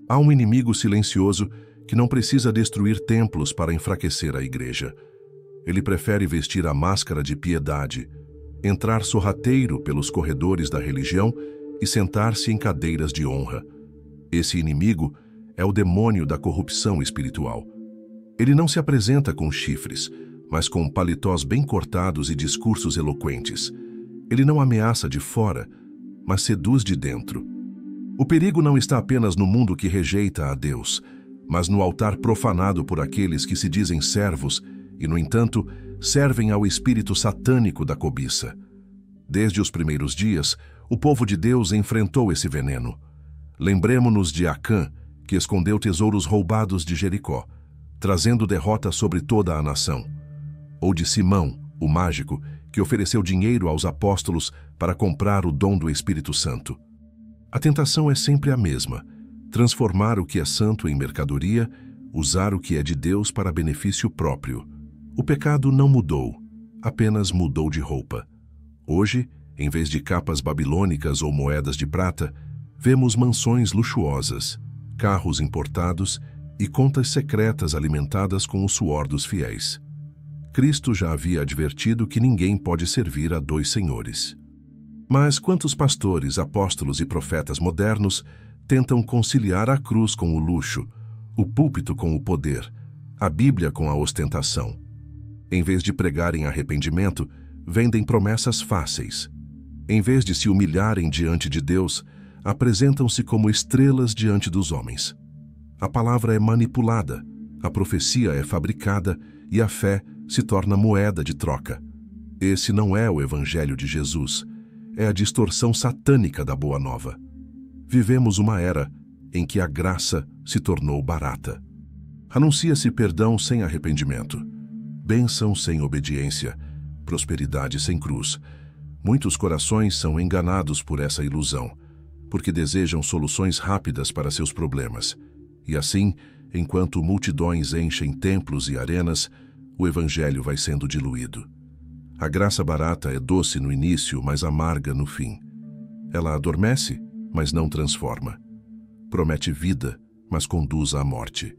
Há um inimigo silencioso que não precisa destruir templos para enfraquecer a igreja. Ele prefere vestir a máscara de piedade, entrar sorrateiro pelos corredores da religião e sentar-se em cadeiras de honra. Esse inimigo é o demônio da corrupção espiritual. Ele não se apresenta com chifres, mas com paletós bem cortados e discursos eloquentes. Ele não ameaça de fora, mas seduz de dentro. O perigo não está apenas no mundo que rejeita a Deus, mas no altar profanado por aqueles que se dizem servos e, no entanto, servem ao espírito satânico da cobiça. Desde os primeiros dias, o povo de Deus enfrentou esse veneno. Lembremo-nos de Acã, que escondeu tesouros roubados de Jericó, trazendo derrota sobre toda a nação. Ou de Simão, o mágico, que ofereceu dinheiro aos apóstolos para comprar o dom do Espírito Santo. A tentação é sempre a mesma: transformar o que é santo em mercadoria, usar o que é de Deus para benefício próprio. O pecado não mudou, apenas mudou de roupa. Hoje, em vez de capas babilônicas ou moedas de prata, vemos mansões luxuosas, carros importados e contas secretas alimentadas com o suor dos fiéis. Cristo já havia advertido que ninguém pode servir a dois senhores. Mas quantos pastores, apóstolos e profetas modernos tentam conciliar a cruz com o luxo, o púlpito com o poder, a Bíblia com a ostentação? Em vez de pregarem arrependimento, vendem promessas fáceis. Em vez de se humilharem diante de Deus, apresentam-se como estrelas diante dos homens. A palavra é manipulada, a profecia é fabricada e a fé se torna moeda de troca. Esse não é o Evangelho de Jesus, é a distorção satânica da Boa Nova. Vivemos uma era em que a graça se tornou barata. Anuncia-se perdão sem arrependimento, bênção sem obediência, prosperidade sem cruz. Muitos corações são enganados por essa ilusão, porque desejam soluções rápidas para seus problemas. E assim, enquanto multidões enchem templos e arenas, o Evangelho vai sendo diluído. A graça barata é doce no início, mas amarga no fim. Ela adormece, mas não transforma. Promete vida, mas conduz à morte.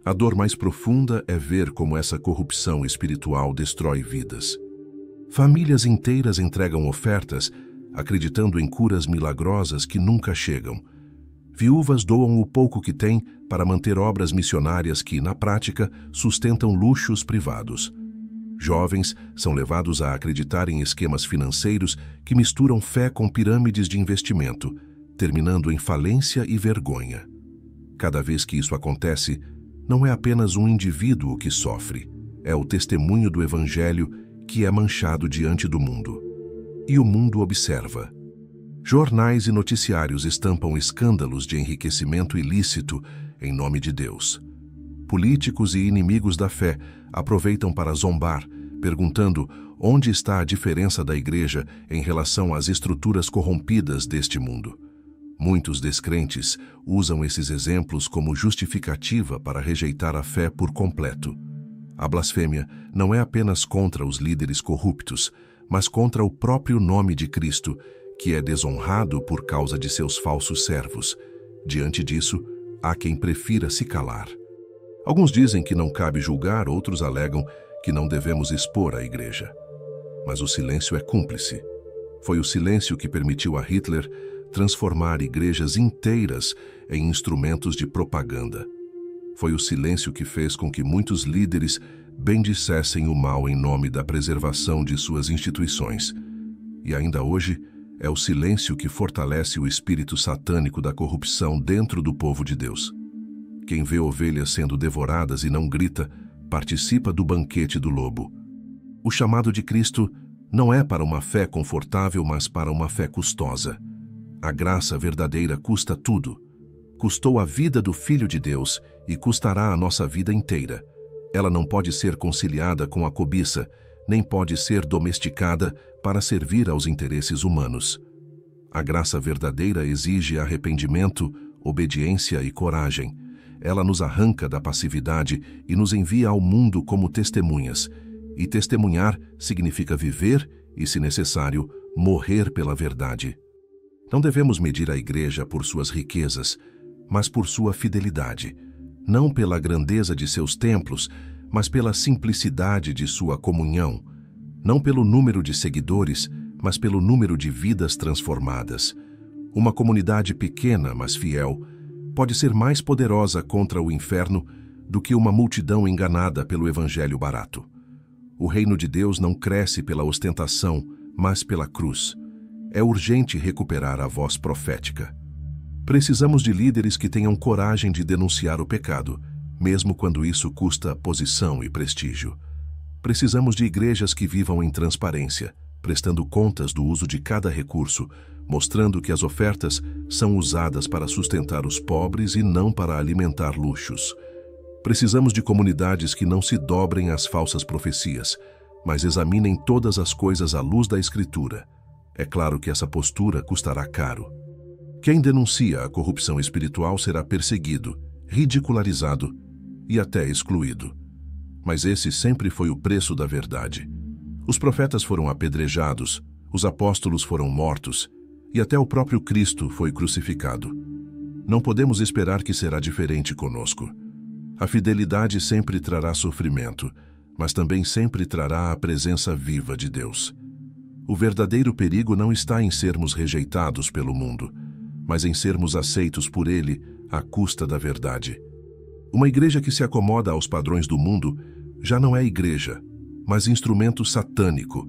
A dor mais profunda é ver como essa corrupção espiritual destrói vidas. Famílias inteiras entregam ofertas, acreditando em curas milagrosas que nunca chegam. Viúvas doam o pouco que têm para manter obras missionárias que, na prática, sustentam luxos privados. Jovens são levados a acreditar em esquemas financeiros que misturam fé com pirâmides de investimento, terminando em falência e vergonha. Cada vez que isso acontece, não é apenas um indivíduo que sofre, é o testemunho do Evangelho que é manchado diante do mundo. E o mundo observa. Jornais e noticiários estampam escândalos de enriquecimento ilícito em nome de Deus. Políticos e inimigos da fé aproveitam para zombar, perguntando onde está a diferença da igreja em relação às estruturas corrompidas deste mundo. Muitos descrentes usam esses exemplos como justificativa para rejeitar a fé por completo. A blasfêmia não é apenas contra os líderes corruptos, mas contra o próprio nome de Cristo, que é desonrado por causa de seus falsos servos. Diante disso, há quem prefira se calar. Alguns dizem que não cabe julgar, outros alegam que não devemos expor a igreja. Mas o silêncio é cúmplice. Foi o silêncio que permitiu a Hitler transformar igrejas inteiras em instrumentos de propaganda. Foi o silêncio que fez com que muitos líderes bendissessem o mal em nome da preservação de suas instituições. E ainda hoje, é o silêncio que fortalece o espírito satânico da corrupção dentro do povo de Deus. Quem vê ovelhas sendo devoradas e não grita, participa do banquete do lobo. O chamado de Cristo não é para uma fé confortável, mas para uma fé custosa. A graça verdadeira custa tudo. Custou a vida do Filho de Deus e custará a nossa vida inteira. Ela não pode ser conciliada com a cobiça, nem pode ser domesticada para servir aos interesses humanos. A graça verdadeira exige arrependimento, obediência e coragem. Ela nos arranca da passividade e nos envia ao mundo como testemunhas. E testemunhar significa viver e, se necessário, morrer pela verdade. Não devemos medir a igreja por suas riquezas, mas por sua fidelidade, não pela grandeza de seus templos, mas pela simplicidade de sua comunhão, não pelo número de seguidores, mas pelo número de vidas transformadas. Uma comunidade pequena, mas fiel, pode ser mais poderosa contra o inferno do que uma multidão enganada pelo evangelho barato. O reino de Deus não cresce pela ostentação, mas pela cruz. É urgente recuperar a voz profética. Precisamos de líderes que tenham coragem de denunciar o pecado, mesmo quando isso custa posição e prestígio. Precisamos de igrejas que vivam em transparência, prestando contas do uso de cada recurso, mostrando que as ofertas são usadas para sustentar os pobres e não para alimentar luxos. Precisamos de comunidades que não se dobrem às falsas profecias, mas examinem todas as coisas à luz da Escritura. É claro que essa postura custará caro. Quem denuncia a corrupção espiritual será perseguido, ridicularizado e até excluído. Mas esse sempre foi o preço da verdade. Os profetas foram apedrejados, os apóstolos foram mortos e até o próprio Cristo foi crucificado. Não podemos esperar que será diferente conosco. A fidelidade sempre trará sofrimento, mas também sempre trará a presença viva de Deus. O verdadeiro perigo não está em sermos rejeitados pelo mundo, mas em sermos aceitos por ele à custa da verdade. Uma igreja que se acomoda aos padrões do mundo já não é igreja, mas instrumento satânico.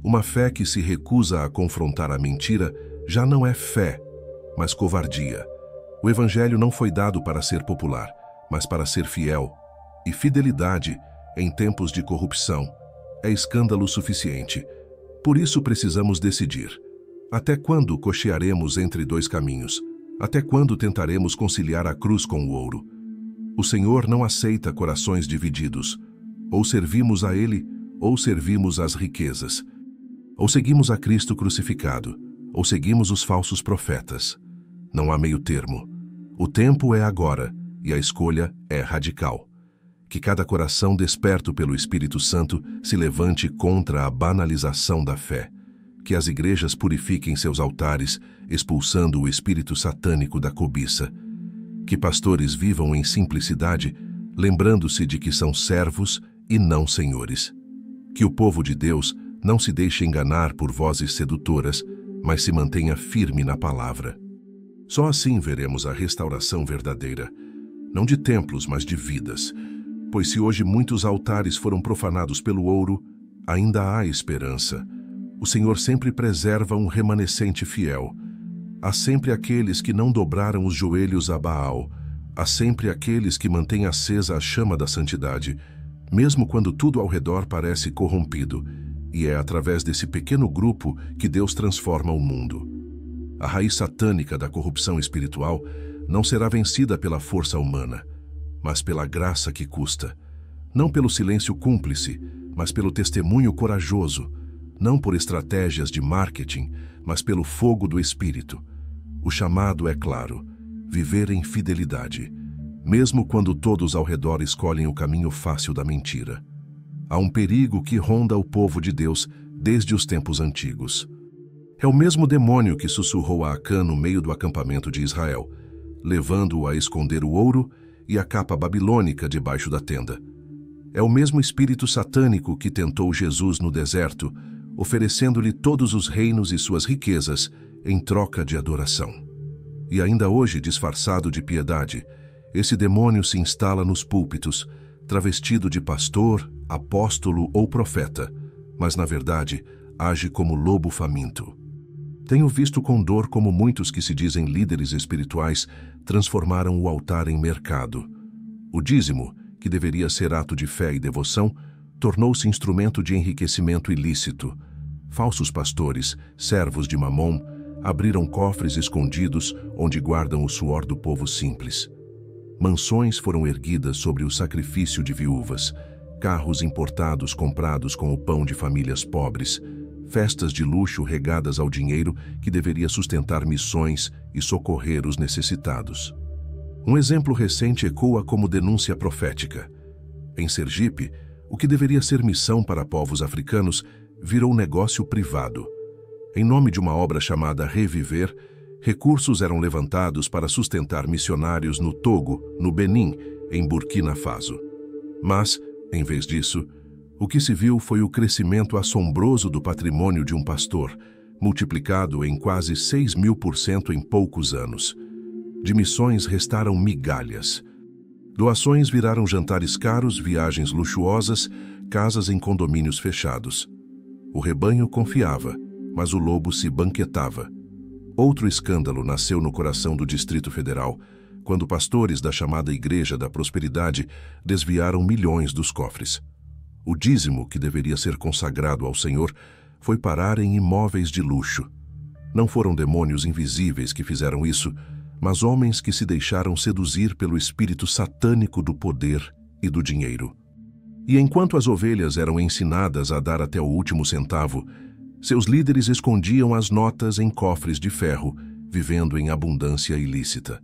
Uma fé que se recusa a confrontar a mentira já não é fé, mas covardia. O evangelho não foi dado para ser popular, mas para ser fiel. E fidelidade, em tempos de corrupção, é escândalo suficiente. Por isso precisamos decidir. Até quando cochearemos entre dois caminhos? Até quando tentaremos conciliar a cruz com o ouro? O Senhor não aceita corações divididos. Ou servimos a Ele, ou servimos às riquezas. Ou seguimos a Cristo crucificado, ou seguimos os falsos profetas. Não há meio termo. O tempo é agora, e a escolha é radical. Que cada coração desperto pelo Espírito Santo se levante contra a banalização da fé. Que as igrejas purifiquem seus altares, expulsando o espírito satânico da cobiça. Que pastores vivam em simplicidade, lembrando-se de que são servos e não senhores. Que o povo de Deus não se deixe enganar por vozes sedutoras, mas se mantenha firme na palavra. Só assim veremos a restauração verdadeira, não de templos, mas de vidas. Pois se hoje muitos altares foram profanados pelo ouro, ainda há esperança. O Senhor sempre preserva um remanescente fiel. Há sempre aqueles que não dobraram os joelhos a Baal. Há sempre aqueles que mantêm acesa a chama da santidade, mesmo quando tudo ao redor parece corrompido. E é através desse pequeno grupo que Deus transforma o mundo. A raiz satânica da corrupção espiritual não será vencida pela força humana, mas pela graça que custa. Não pelo silêncio cúmplice, mas pelo testemunho corajoso. Não por estratégias de marketing, mas pelo fogo do Espírito. O chamado é claro: viver em fidelidade, mesmo quando todos ao redor escolhem o caminho fácil da mentira. Há um perigo que ronda o povo de Deus desde os tempos antigos. É o mesmo demônio que sussurrou a Acã no meio do acampamento de Israel, levando-o a esconder o ouro e a capa babilônica debaixo da tenda. É o mesmo espírito satânico que tentou Jesus no deserto, oferecendo-lhe todos os reinos e suas riquezas em troca de adoração. E ainda hoje, disfarçado de piedade, esse demônio se instala nos púlpitos, travestido de pastor, apóstolo ou profeta, mas na verdade age como lobo faminto. Tenho visto com dor como muitos que se dizem líderes espirituais transformaram o altar em mercado. O dízimo, que deveria ser ato de fé e devoção, tornou-se instrumento de enriquecimento ilícito. Falsos pastores, servos de Mamom, abriram cofres escondidos onde guardam o suor do povo simples. Mansões foram erguidas sobre o sacrifício de viúvas, carros importados comprados com o pão de famílias pobres, festas de luxo regadas ao dinheiro que deveria sustentar missões e socorrer os necessitados. Um exemplo recente ecoa como denúncia profética. Em Sergipe, o que deveria ser missão para povos africanos virou negócio privado. Em nome de uma obra chamada Reviver, Recursos eram levantados para sustentar missionários no Togo, no Benin, em Burkina Faso. Mas, em vez disso, o que se viu foi o crescimento assombroso do patrimônio de um pastor, multiplicado em quase 6.000% em poucos anos. De missões restaram migalhas. Doações viraram jantares caros, viagens luxuosas, casas em condomínios fechados. O rebanho confiava, mas o lobo se banquetava. Outro escândalo nasceu no coração do Distrito Federal, quando pastores da chamada Igreja da Prosperidade desviaram milhões dos cofres. O dízimo, que deveria ser consagrado ao Senhor, foi parar em imóveis de luxo. Não foram demônios invisíveis que fizeram isso, mas homens que se deixaram seduzir pelo espírito satânico do poder e do dinheiro. E enquanto as ovelhas eram ensinadas a dar até o último centavo, seus líderes escondiam as notas em cofres de ferro, vivendo em abundância ilícita.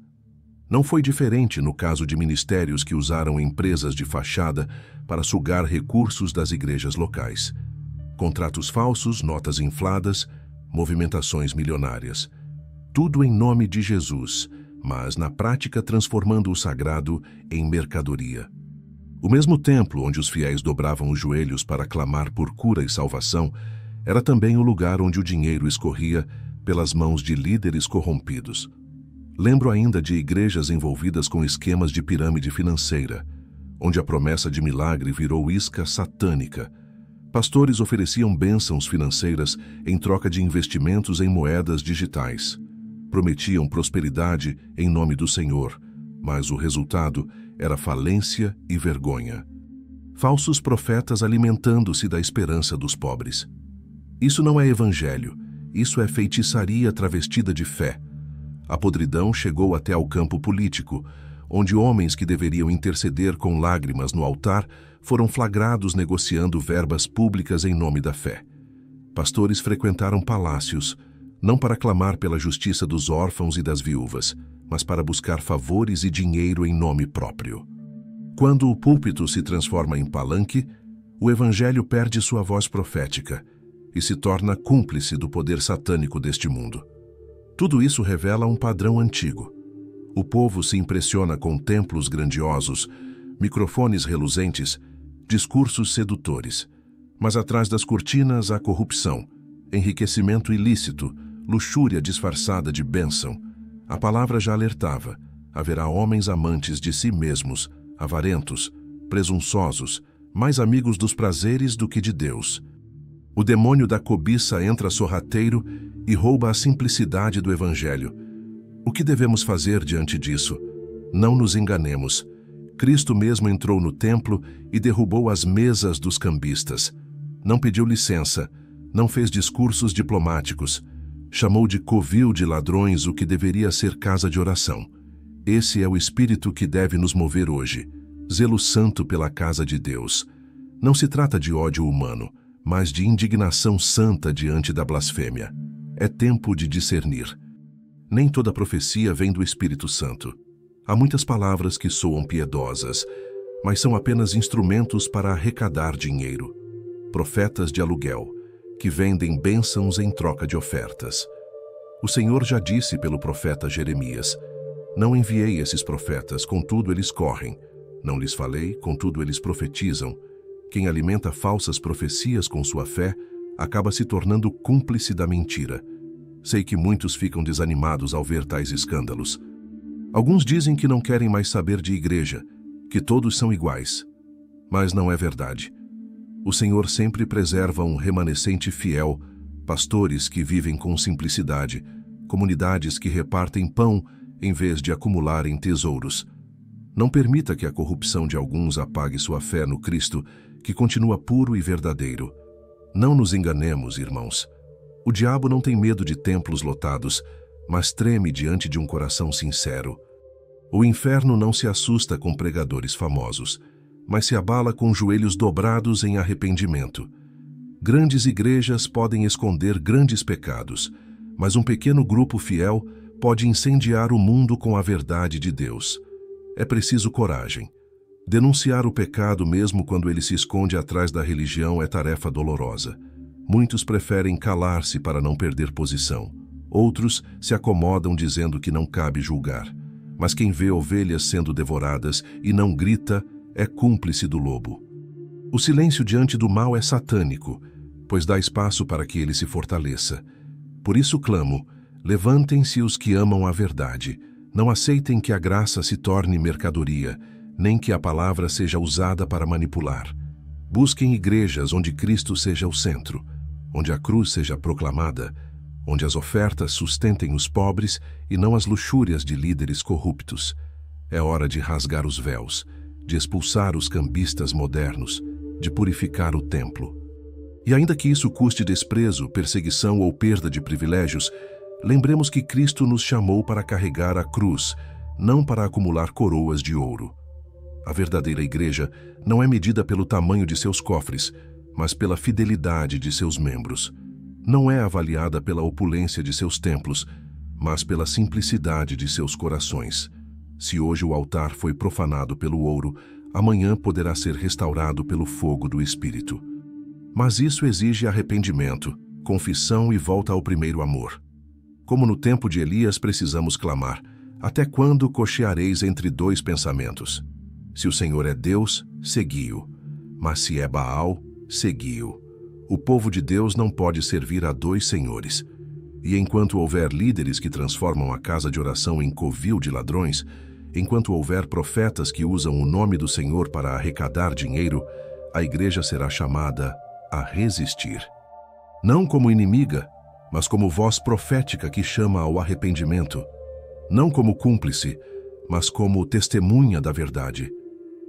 Não foi diferente no caso de ministérios que usaram empresas de fachada para sugar recursos das igrejas locais. Contratos falsos, notas infladas, movimentações milionárias. Tudo em nome de Jesus, mas na prática transformando o sagrado em mercadoria. O mesmo templo onde os fiéis dobravam os joelhos para clamar por cura e salvação era também o lugar onde o dinheiro escorria pelas mãos de líderes corrompidos. Lembro ainda de igrejas envolvidas com esquemas de pirâmide financeira, onde a promessa de milagre virou isca satânica. Pastores ofereciam bênçãos financeiras em troca de investimentos em moedas digitais. Prometiam prosperidade em nome do Senhor, mas o resultado era falência e vergonha. Falsos profetas alimentando-se da esperança dos pobres. Isso não é evangelho, isso é feitiçaria travestida de fé. A podridão chegou até ao campo político, onde homens que deveriam interceder com lágrimas no altar foram flagrados negociando verbas públicas em nome da fé. Pastores frequentaram palácios, não para clamar pela justiça dos órfãos e das viúvas, mas para buscar favores e dinheiro em nome próprio. Quando o púlpito se transforma em palanque, o evangelho perde sua voz profética e se torna cúmplice do poder satânico deste mundo. Tudo isso revela um padrão antigo. O povo se impressiona com templos grandiosos, microfones reluzentes, discursos sedutores. Mas atrás das cortinas há corrupção, enriquecimento ilícito, luxúria disfarçada de bênção. A palavra já alertava: haverá homens amantes de si mesmos, avarentos, presunçosos, mais amigos dos prazeres do que de Deus. O demônio da cobiça entra sorrateiro e rouba a simplicidade do Evangelho. O que devemos fazer diante disso? Não nos enganemos. Cristo mesmo entrou no templo e derrubou as mesas dos cambistas. Não pediu licença, não fez discursos diplomáticos. Chamou de covil de ladrões o que deveria ser casa de oração. Esse é o espírito que deve nos mover hoje. Zelo santo pela casa de Deus. Não se trata de ódio humano, mas de indignação santa diante da blasfêmia. É tempo de discernir. Nem toda profecia vem do Espírito Santo. Há muitas palavras que soam piedosas, mas são apenas instrumentos para arrecadar dinheiro. Profetas de aluguel, que vendem bênçãos em troca de ofertas. O Senhor já disse pelo profeta Jeremias: não enviei esses profetas, contudo eles correm. Não lhes falei, contudo eles profetizam. Quem alimenta falsas profecias com sua fé acaba se tornando cúmplice da mentira. Sei que muitos ficam desanimados ao ver tais escândalos. Alguns dizem que não querem mais saber de igreja, que todos são iguais. Mas não é verdade. O Senhor sempre preserva um remanescente fiel, pastores que vivem com simplicidade, comunidades que repartem pão em vez de acumularem tesouros. Não permita que a corrupção de alguns apague sua fé no Cristo, que continua puro e verdadeiro. Não nos enganemos, irmãos. O diabo não tem medo de templos lotados, mas treme diante de um coração sincero. O inferno não se assusta com pregadores famosos, mas se abala com joelhos dobrados em arrependimento. Grandes igrejas podem esconder grandes pecados, mas um pequeno grupo fiel pode incendiar o mundo com a verdade de Deus. É preciso coragem. Denunciar o pecado mesmo quando ele se esconde atrás da religião é tarefa dolorosa. Muitos preferem calar-se para não perder posição. Outros se acomodam dizendo que não cabe julgar. Mas quem vê ovelhas sendo devoradas e não grita é cúmplice do lobo. O silêncio diante do mal é satânico, pois dá espaço para que ele se fortaleça. Por isso clamo: levantem-se os que amam a verdade. Não aceitem que a graça se torne mercadoria, nem que a palavra seja usada para manipular. Busquem igrejas onde Cristo seja o centro, onde a cruz seja proclamada, onde as ofertas sustentem os pobres e não as luxúrias de líderes corruptos. É hora de rasgar os véus, de expulsar os cambistas modernos, de purificar o templo. E ainda que isso custe desprezo, perseguição ou perda de privilégios, lembremos que Cristo nos chamou para carregar a cruz, não para acumular coroas de ouro. A verdadeira igreja não é medida pelo tamanho de seus cofres, mas pela fidelidade de seus membros. Não é avaliada pela opulência de seus templos, mas pela simplicidade de seus corações. Se hoje o altar foi profanado pelo ouro, amanhã poderá ser restaurado pelo fogo do Espírito. Mas isso exige arrependimento, confissão e volta ao primeiro amor. Como no tempo de Elias, precisamos clamar: até quando cocheareis entre dois pensamentos? Se o Senhor é Deus, segui-o. Mas se é Baal, segui-o. O povo de Deus não pode servir a dois senhores. E enquanto houver líderes que transformam a casa de oração em covil de ladrões, enquanto houver profetas que usam o nome do Senhor para arrecadar dinheiro, a igreja será chamada a resistir. Não como inimiga, mas como voz profética que chama ao arrependimento. Não como cúmplice, mas como testemunha da verdade.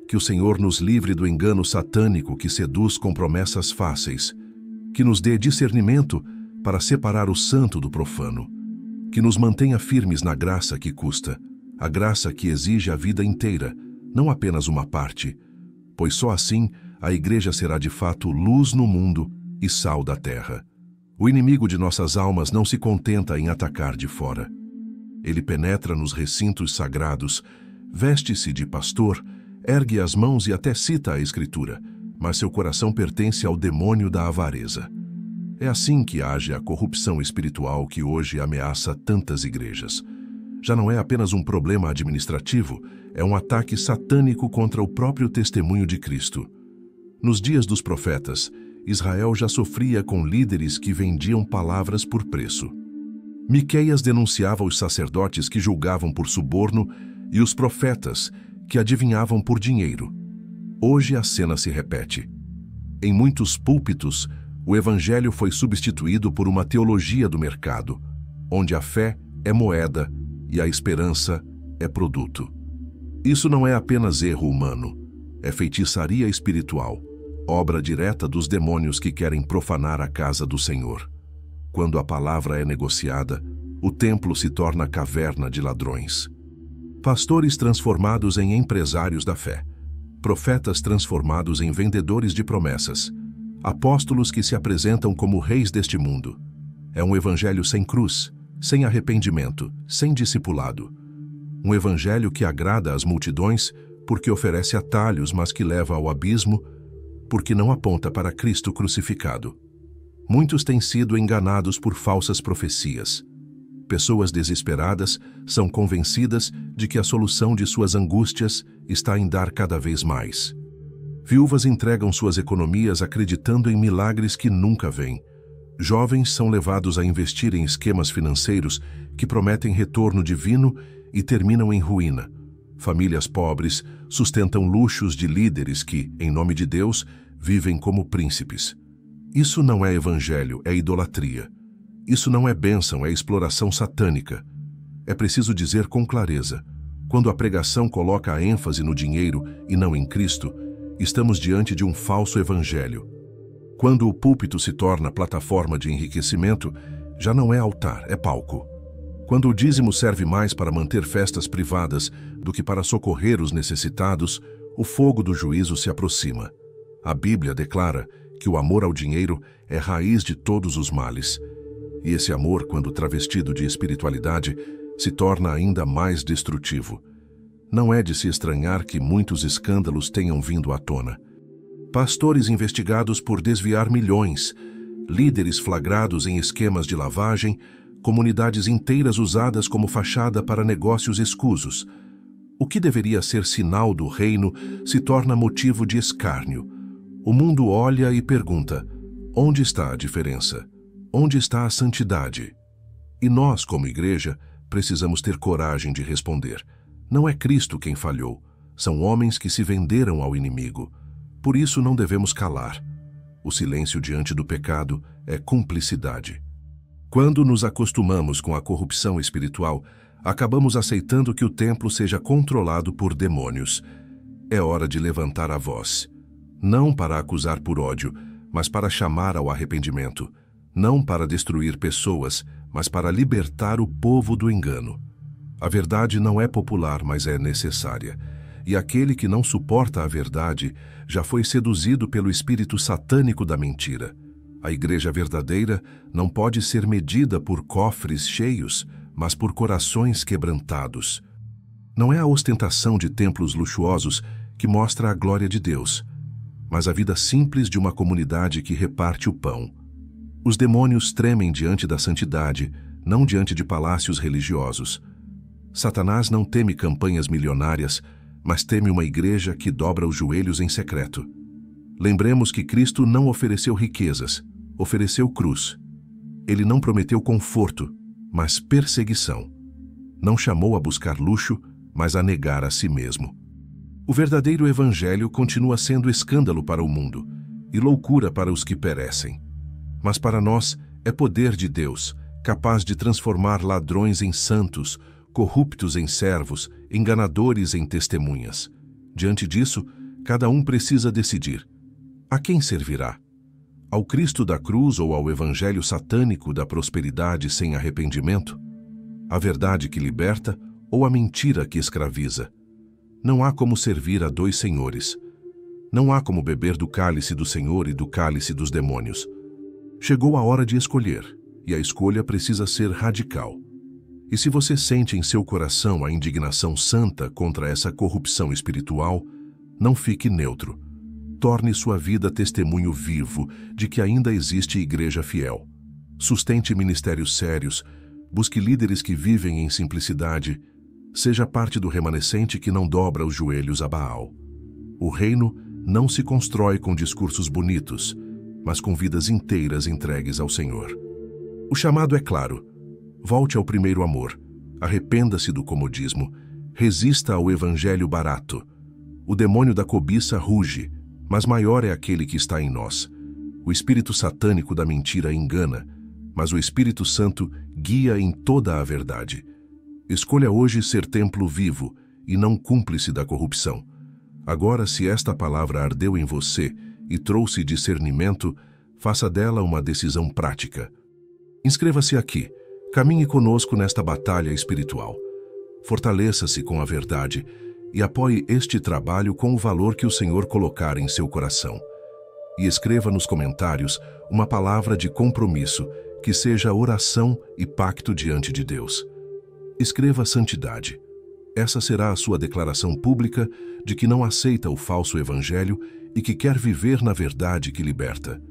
Que o Senhor nos livre do engano satânico que seduz com promessas fáceis. Que nos dê discernimento para separar o santo do profano. Que nos mantenha firmes na graça que custa, a graça que exige a vida inteira, não apenas uma parte, pois só assim a igreja será de fato luz no mundo e sal da terra. O inimigo de nossas almas não se contenta em atacar de fora. Ele penetra nos recintos sagrados, veste-se de pastor, ergue as mãos e até cita a Escritura, mas seu coração pertence ao demônio da avareza. É assim que age a corrupção espiritual que hoje ameaça tantas igrejas. Já não é apenas um problema administrativo, é um ataque satânico contra o próprio testemunho de Cristo. Nos dias dos profetas, Israel já sofria com líderes que vendiam palavras por preço. Miqueias denunciava os sacerdotes que julgavam por suborno e os profetas que adivinhavam por dinheiro. Hoje a cena se repete. Em muitos púlpitos, o evangelho foi substituído por uma teologia do mercado, onde a fé é moeda e a esperança é produto. Isso não é apenas erro humano, é feitiçaria espiritual, obra direta dos demônios que querem profanar a casa do Senhor. Quando a palavra é negociada, o templo se torna caverna de ladrões. Pastores transformados em empresários da fé, profetas transformados em vendedores de promessas, apóstolos que se apresentam como reis deste mundo. É um evangelho sem cruz, sem arrependimento, sem discipulado. Um evangelho que agrada às multidões porque oferece atalhos, mas que leva ao abismo porque não aponta para Cristo crucificado. Muitos têm sido enganados por falsas profecias. Pessoas desesperadas são convencidas de que a solução de suas angústias está em dar cada vez mais. Viúvas entregam suas economias acreditando em milagres que nunca vêm. Jovens são levados a investir em esquemas financeiros que prometem retorno divino e terminam em ruína. Famílias pobres sustentam luxos de líderes que, em nome de Deus, vivem como príncipes. Isso não é evangelho, é idolatria. Isso não é bênção, é exploração satânica. É preciso dizer com clareza: quando a pregação coloca a ênfase no dinheiro e não em Cristo, estamos diante de um falso evangelho. Quando o púlpito se torna plataforma de enriquecimento, já não é altar, é palco. Quando o dízimo serve mais para manter festas privadas do que para socorrer os necessitados, o fogo do juízo se aproxima. A Bíblia declara que o amor ao dinheiro é raiz de todos os males. E esse amor, quando travestido de espiritualidade, se torna ainda mais destrutivo. Não é de se estranhar que muitos escândalos tenham vindo à tona. Pastores investigados por desviar milhões, líderes flagrados em esquemas de lavagem, comunidades inteiras usadas como fachada para negócios escusos. O que deveria ser sinal do reino se torna motivo de escárnio. O mundo olha e pergunta: onde está a diferença? Onde está a santidade? E nós, como igreja, precisamos ter coragem de responder. Não é Cristo quem falhou, são homens que se venderam ao inimigo. Por isso não devemos calar. O silêncio diante do pecado é cumplicidade. Quando nos acostumamos com a corrupção espiritual, acabamos aceitando que o templo seja controlado por demônios. É hora de levantar a voz. Não para acusar por ódio, mas para chamar ao arrependimento. Não para destruir pessoas, mas para libertar o povo do engano. A verdade não é popular, mas é necessária. E aquele que não suporta a verdade já foi seduzido pelo espírito satânico da mentira. A igreja verdadeira não pode ser medida por cofres cheios, mas por corações quebrantados. Não é a ostentação de templos luxuosos que mostra a glória de Deus, mas a vida simples de uma comunidade que reparte o pão. Os demônios tremem diante da santidade, não diante de palácios religiosos. Satanás não teme campanhas milionárias, mas teme uma igreja que dobra os joelhos em secreto. Lembremos que Cristo não ofereceu riquezas, ofereceu cruz. Ele não prometeu conforto, mas perseguição. Não chamou a buscar luxo, mas a negar a si mesmo. O verdadeiro evangelho continua sendo escândalo para o mundo e loucura para os que perecem. Mas para nós é poder de Deus, capaz de transformar ladrões em santos, corruptos em servos, enganadores em testemunhas. Diante disso, cada um precisa decidir: a quem servirá? Ao Cristo da cruz ou ao evangelho satânico da prosperidade sem arrependimento? A verdade que liberta ou a mentira que escraviza? Não há como servir a dois senhores. Não há como beber do cálice do Senhor e do cálice dos demônios. Chegou a hora de escolher, e a escolha precisa ser radical. E se você sente em seu coração a indignação santa contra essa corrupção espiritual, não fique neutro. Torne sua vida testemunho vivo de que ainda existe igreja fiel. Sustente ministérios sérios, busque líderes que vivem em simplicidade, seja parte do remanescente que não dobra os joelhos a Baal. O reino não se constrói com discursos bonitos, mas com vidas inteiras entregues ao Senhor. O chamado é claro. Volte ao primeiro amor. Arrependa-se do comodismo. Resista ao evangelho barato. O demônio da cobiça ruge, mas maior é aquele que está em nós. O espírito satânico da mentira engana, mas o Espírito Santo guia em toda a verdade. Escolha hoje ser templo vivo e não cúmplice da corrupção. Agora, se esta palavra ardeu em você e trouxe discernimento, faça dela uma decisão prática. Inscreva-se aqui. Caminhe conosco nesta batalha espiritual. Fortaleça-se com a verdade e apoie este trabalho com o valor que o Senhor colocar em seu coração. E escreva nos comentários uma palavra de compromisso que seja oração e pacto diante de Deus. Escreva santidade. Essa será a sua declaração pública de que não aceita o falso evangelho e que quer viver na verdade que liberta.